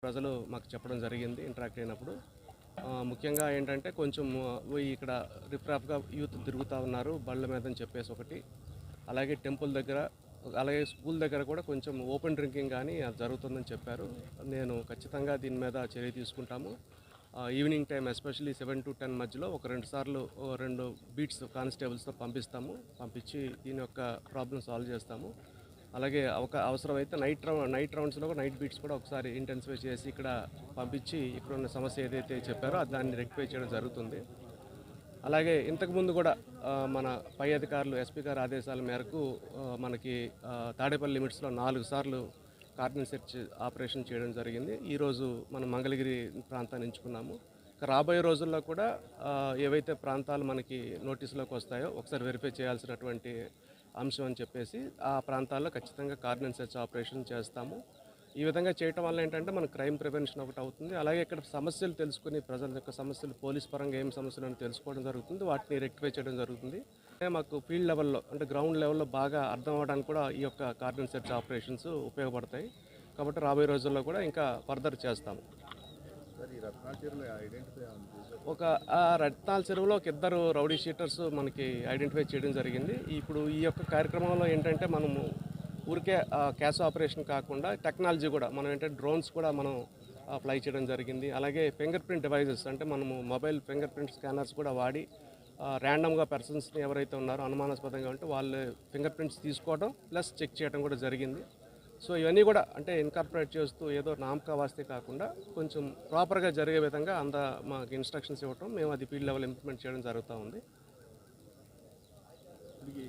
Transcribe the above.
ప్రజలు మాకు చెప్పడం జరిగింది ఇంటరాక్ట్ అయినప్పుడు. ముఖ్యంగా ఏంటంటే కొంచెం ఇక్కడ రిఫ్రాఫ్గా యూత్ తిరుగుతూ ఉన్నారు బళ్ళ మీద అని చెప్పేసి ఒకటి. అలాగే టెంపుల్ దగ్గర, అలాగే స్కూల్ దగ్గర కూడా కొంచెం ఓపెన్ డ్రింకింగ్ కానీ అది జరుగుతుందని చెప్పారు. నేను ఖచ్చితంగా దీని మీద చర్య తీసుకుంటాము. ఈవినింగ్ టైం ఎస్పెషల్లీ 7 to 10 మధ్యలో ఒక 2 సార్లు 2 బీట్స్ కానిస్టేబుల్స్తో పంపించి దీని యొక్క ప్రాబ్లం సాల్వ్ చేస్తాము. అలాగే అవసరమైతే నైట్ రౌండ్స్లో నైట్ బీట్స్ కూడా ఒకసారి ఇంటెన్సిఫై చేసి ఇక్కడ పంపించి ఇక్కడ ఉన్న సమస్య ఏదైతే చెప్పారో దాన్ని రెక్టిఫై చేయడం జరుగుతుంది. అలాగే ఇంతకుముందు కూడా మన పై అధికారులు ఎస్పీ గారి ఆదేశాల మేరకు మనకి తాడేపల్లి లిమిట్స్లో 4 సార్లు కార్డన్ సెర్చ్ ఆపరేషన్ చేయడం జరిగింది. ఈరోజు మనం మంగళగిరి ప్రాంతాన్ని ఎంచుకున్నాము. రాబోయే రోజుల్లో కూడా ఏవైతే ప్రాంతాలు మనకి నోటీసులోకి వస్తాయో ఒకసారి వెరిఫై చేయాల్సినటువంటి అంశం అని చెప్పేసి ఆ ప్రాంతాల్లో ఖచ్చితంగా కార్డన్ సెర్చ్ ఆపరేషన్ చేస్తాము. ఈ విధంగా చేయటం వల్ల ఏంటంటే మన క్రైమ్ ప్రివెన్షన్ ఒకటి అవుతుంది. అలాగే ఇక్కడ సమస్యలు తెలుసుకుని ప్రజల యొక్క సమస్యలు పోలీస్ పరంగా ఏం సమస్యలు అని తెలుసుకోవడం జరుగుతుంది, వాటిని రెక్టిఫై చేయడం జరుగుతుంది. మాకు ఫీల్డ్ లెవెల్లో అంటే గ్రౌండ్ లెవెల్లో బాగా అర్థం అవ్వడానికి కూడా ఈ యొక్క కార్డన్ సెర్చ్ ఆపరేషన్స్ ఉపయోగపడతాయి. కాబట్టి రాబోయే రోజుల్లో కూడా ఇంకా ఫర్దర్ చేస్తాము. ఒక రత్నాల చెరువులో ఒక 2 రౌడీ షీటర్స్ మనకి ఐడెంటిఫై చేయడం జరిగింది. ఇప్పుడు ఈ యొక్క కార్యక్రమంలో ఏంటంటే మనము ఊరికే క్యాష్ ఆపరేషన్ కాకుండా టెక్నాలజీ కూడా మనం ఏంటంటే డ్రోన్స్ కూడా మనం ఫ్లై చేయడం జరిగింది. అలాగే ఫింగర్ ప్రింట్ డివైజెస్ అంటే మనము మొబైల్ ఫింగర్ ప్రింట్ స్కానర్స్ కూడా వాడి ర్యాండమ్గా పర్సన్స్ని ఎవరైతే ఉన్నారో అనుమానాస్పదంగా ఉంటే వాళ్ళు ఫింగర్ ప్రింట్స్ తీసుకోవడం ప్లస్ చెక్ చేయడం కూడా జరిగింది. సో ఇవన్నీ కూడా అంటే ఇన్కార్పొరేట్ చేస్తూ ఏదో నామకా వాస్తే కాకుండా కొంచెం ప్రాపర్గా జరిగే విధంగా మాకు ఇన్స్ట్రక్షన్స్ ఇవ్వటం, మేము అది ఫీల్డ్ లెవెల్ ఇంప్లిమెంట్ చేయడం జరుగుతూ ఉంది.